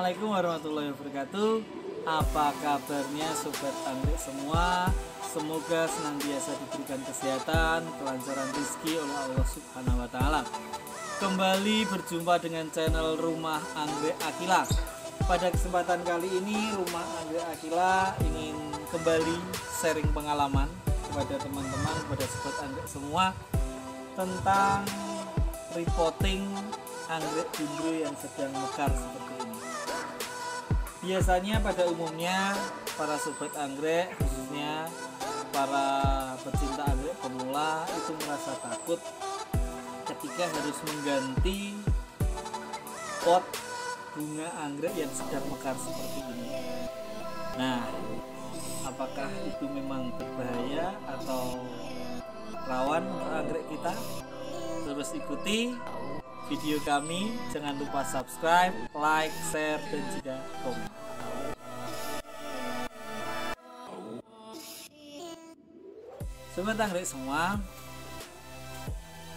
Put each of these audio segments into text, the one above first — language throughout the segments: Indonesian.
Assalamualaikum warahmatullahi wabarakatuh. Apa kabarnya sobat anggrek semua? Semoga senantiasa diberikan kesehatan, kelancaran rezeki oleh Allah Subhanahu wa taala. Kembali berjumpa dengan channel Rumah Anggrek Akila. Pada kesempatan kali ini Rumah Anggrek Akila ingin kembali sharing pengalaman kepada teman-teman, kepada sobat anggrek semua tentang reporting anggrek bimbro yang sedang mekar seperti ini. Biasanya pada umumnya para sobat anggrek, khususnya para pecinta anggrek pemula, itu merasa takut ketika harus mengganti pot bunga anggrek yang sedang mekar seperti ini. Nah, apakah itu memang berbahaya atau rawan untuk anggrek kita? Terus ikuti video kami, jangan lupa subscribe, like, share, dan juga komen. Sobat anggrek semua,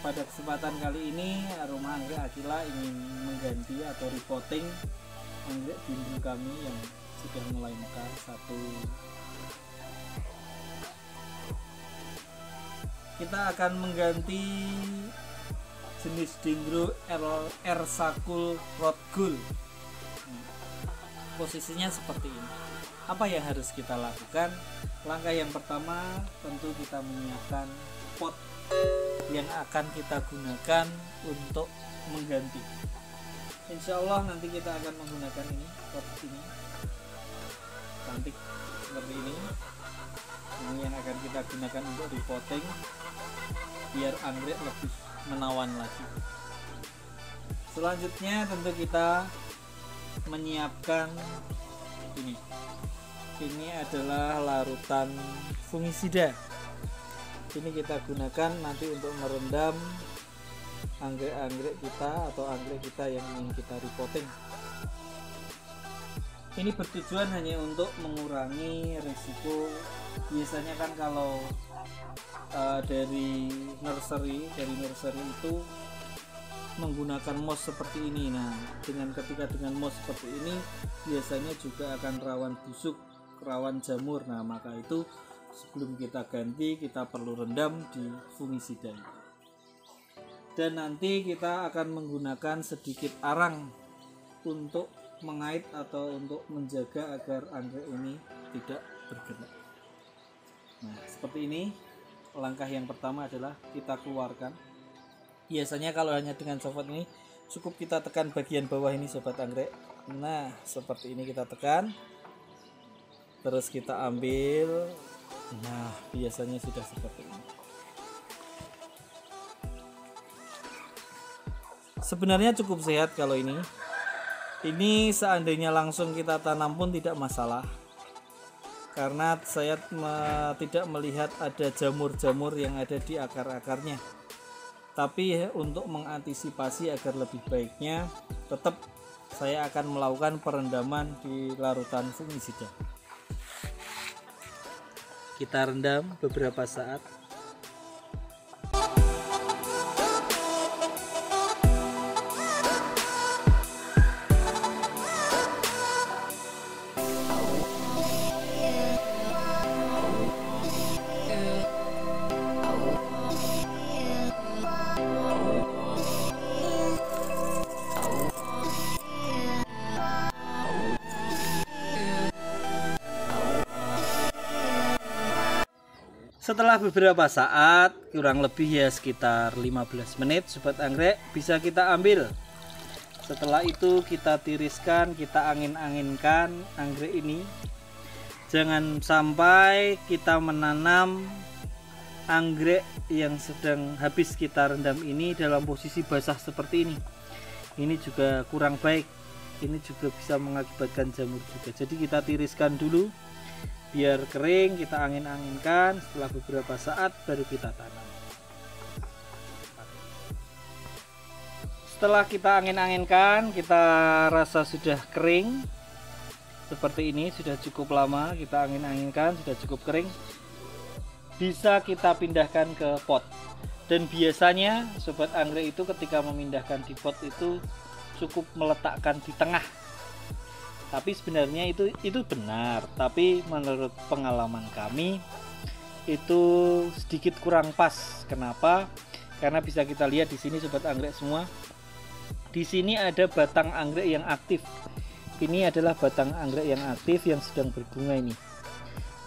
pada kesempatan kali ini Rumah Anggrek Akila ingin mengganti atau reporting anggrek bimbro kami yang sudah mulai mekar satu. Kita akan mengganti jenis dendro R Sakul Rot Gold. Posisinya seperti ini. Apa yang harus kita lakukan? Langkah yang pertama tentu kita menyiapkan pot yang akan kita gunakan untuk mengganti. Insya Allah nanti kita akan menggunakan ini, pot ini cantik seperti ini yang akan kita gunakan untuk repotting biar anggrek lebih menawan lagi. Selanjutnya tentu kita menyiapkan ini adalah larutan fungisida. Ini kita gunakan nanti untuk merendam anggrek-anggrek kita atau anggrek kita yang ingin kita repotting. Ini bertujuan hanya untuk mengurangi risiko. Biasanya kan kalau dari nursery itu menggunakan moss seperti ini. Nah, ketika dengan moss seperti ini biasanya juga akan rawan busuk, rawan jamur. Nah, maka itu sebelum kita ganti kita perlu rendam di fungisida. Dan nanti kita akan menggunakan sedikit arang untuk mengait atau untuk menjaga agar anggrek ini tidak bergerak. Nah, seperti ini. Langkah yang pertama adalah kita keluarkan. Biasanya kalau hanya dengan sofot ini cukup kita tekan bagian bawah ini sobat anggrek. Nah, seperti ini kita tekan. Terus kita ambil. Nah, biasanya sudah seperti ini. Sebenarnya cukup sehat kalau ini. Ini seandainya langsung kita tanam pun tidak masalah. Karena saya tidak melihat ada jamur-jamur yang ada di akar-akarnya. Tapi untuk mengantisipasi agar lebih baiknya, tetap saya akan melakukan perendaman di larutan fungisida. Kita rendam beberapa saat. Setelah beberapa saat, kurang lebih ya sekitar 15 menit, sobat anggrek, bisa kita ambil. Setelah itu kita tiriskan, kita angin-anginkan anggrek ini. Jangan sampai kita menanam anggrek yang sedang habis kita rendam ini dalam posisi basah seperti ini. Ini juga kurang baik. Ini juga bisa mengakibatkan jamur juga. Jadi kita tiriskan dulu biar kering, kita angin-anginkan. Setelah beberapa saat baru kita tanam. Setelah kita angin-anginkan, kita rasa sudah kering seperti ini, sudah cukup lama kita angin-anginkan, sudah cukup kering, bisa kita pindahkan ke pot. Dan biasanya sobat anggrek itu ketika memindahkan di pot itu cukup meletakkan di tengah. Tapi sebenarnya itu benar, tapi menurut pengalaman kami itu sedikit kurang pas. Kenapa? Karena bisa kita lihat di sini sobat anggrek semua. Di sini ada batang anggrek yang aktif. Ini adalah batang anggrek yang aktif yang sedang berbunga ini.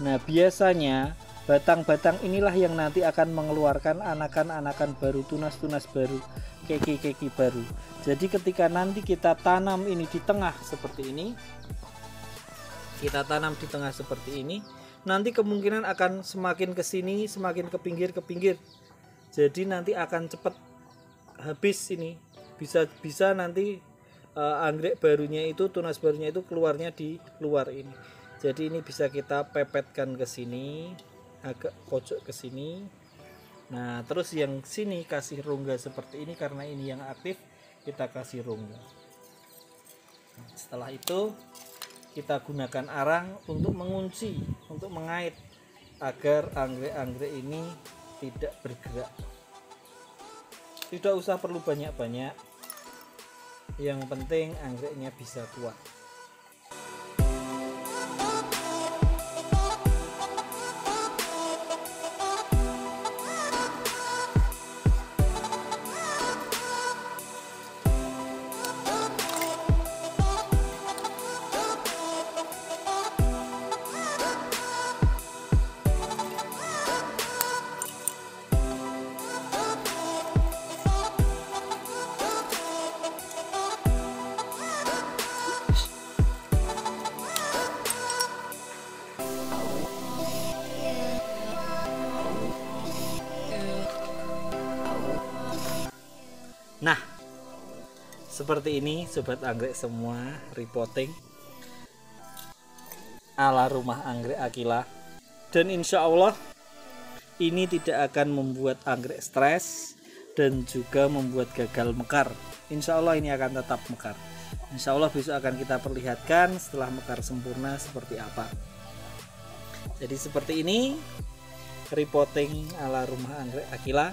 Nah, biasanya batang-batang inilah yang nanti akan mengeluarkan anakan-anakan baru, tunas-tunas baru, keki-keki baru. Jadi ketika nanti kita tanam ini di tengah seperti ini, nanti kemungkinan akan semakin ke sini, semakin ke pinggir. Jadi nanti akan cepat habis ini. Bisa nanti anggrek barunya itu, tunas barunya itu keluarnya di luar ini. Jadi ini bisa kita pepetkan ke sini, agak pojok ke sini. Nah, terus yang sini kasih rongga seperti ini karena ini yang aktif, kita kasih rongga. Setelah itu kita gunakan arang untuk mengunci, untuk mengait agar anggrek-anggrek ini tidak bergerak. Tidak usah perlu banyak-banyak, yang penting anggreknya bisa kuat. Nah, seperti ini sobat anggrek semua, repotting ala rumah anggrek Akila. Dan insya Allah ini tidak akan membuat anggrek stres dan juga membuat gagal mekar. Insya Allah ini akan tetap mekar. Insya Allah besok akan kita perlihatkan setelah mekar sempurna seperti apa. Jadi seperti ini repotting ala rumah anggrek Akila.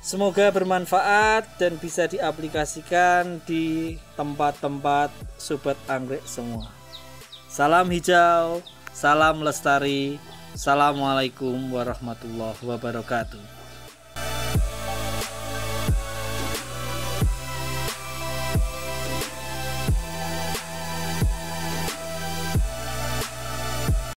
Semoga bermanfaat dan bisa diaplikasikan di tempat-tempat sobat anggrek semua. Salam hijau, salam lestari. Assalamualaikum warahmatullahi wabarakatuh.